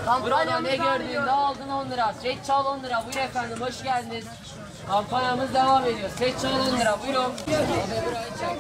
Burada ne gördüğünde aldın 10 lira. Seç çal 10 lira. Buyur efendim, hoş geldiniz. Kampanyamız devam ediyor. Seç çal 10 lira. Buyurun. Abi burayı çek.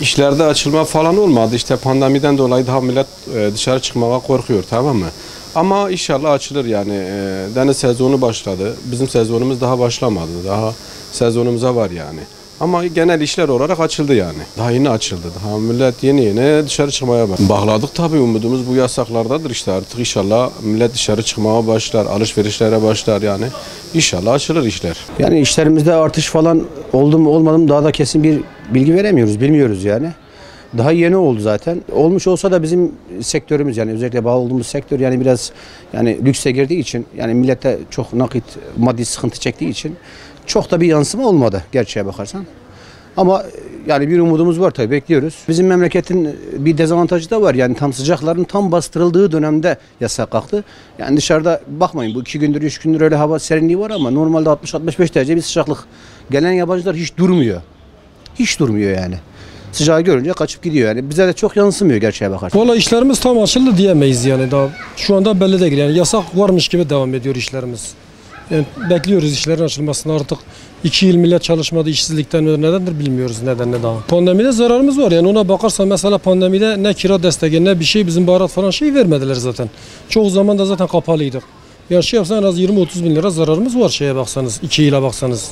İşlerde açılma falan olmadı. İşte pandemiden dolayı daha millet dışarı çıkmaya korkuyor, tamam mı? Ama inşallah açılır yani. Deniz sezonu başladı. Bizim sezonumuz daha başlamadı. Daha sezonumuza var yani. Ama genel işler olarak açıldı yani. Daha yeni açıldı. Daha millet yeni dışarı çıkmaya başladı. Bağladık tabii, umudumuz bu yasaklardadır işte artık. İnşallah millet dışarı çıkmaya başlar, alışverişlere başlar yani. İnşallah açılır işler. Yani işlerimizde artış falan oldu mu olmadı mı daha da kesin bir bilgi veremiyoruz, bilmiyoruz yani. Daha yeni oldu zaten. Olmuş olsa da bizim sektörümüz yani özellikle bağlı olduğumuz sektör yani biraz yani lükse girdiği için yani millete çok nakit maddi sıkıntı çektiği için çok da bir yansıma olmadı gerçeğe bakarsan. Ama yani bir umudumuz var tabii, bekliyoruz. Bizim memleketin bir dezavantajı da var yani tam sıcakların tam bastırıldığı dönemde yasak kalktı. Yani dışarıda bakmayın bu 2 gündür 3 gündür öyle hava serinliği var ama normalde 60-65 derece bir sıcaklık. Gelen yabancılar hiç durmuyor. Hiç durmuyor yani. Sıcağı görünce kaçıp gidiyor yani. Bize de çok yansımıyor gerçeğe bakarsan. Valla işlerimiz tam açıldı diyemeyiz yani daha. Şu anda belli değil yani yasak varmış gibi devam ediyor işlerimiz. Yani bekliyoruz işlerin açılmasını artık. 2 yıl millet çalışmadı, işsizlikten nedendir bilmiyoruz nedenle daha. Pandemide zararımız var yani ona bakarsan mesela pandemide ne kira desteği ne bir şey bizim baharat falan şey vermediler zaten. Çoğu zaman da zaten kapalıydık. Yani şey yapsan en az 20-30 bin lira zararımız var şeye baksanız, 2 yıla baksanız.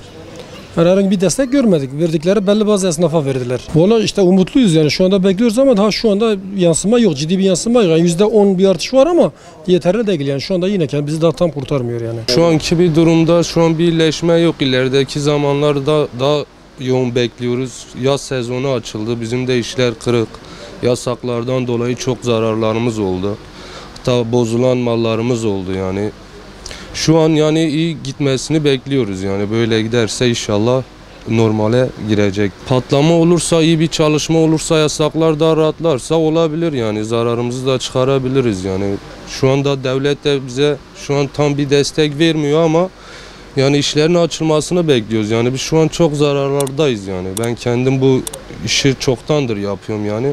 Yani herhangi bir destek görmedik. Verdikleri belli bazı esnafa verdiler. Valla işte umutluyuz yani şu anda bekliyoruz ama daha şu anda yansıma yok. Ciddi bir yansıma yok. Yani %10 bir artış var ama yeterli değil yani. Şu anda yine bizi daha tam kurtarmıyor yani. Şu anki bir durumda şu an bir iyileşme yok. İlerideki zamanlarda daha yoğun bekliyoruz. Yaz sezonu açıldı. Bizim de işler kırık. Yasaklardan dolayı çok zararlarımız oldu. Hatta bozulan mallarımız oldu yani. Şu an yani iyi gitmesini bekliyoruz yani böyle giderse inşallah normale girecek. Patlama olursa, iyi bir çalışma olursa, yasaklar da rahatlarsa olabilir yani zararımızı da çıkarabiliriz yani. Şu anda devlet de bize şu an tam bir destek vermiyor ama yani işlerin açılmasını bekliyoruz yani biz şu an çok zararlardayız yani. Ben kendim bu işi çoktandır yapıyorum yani.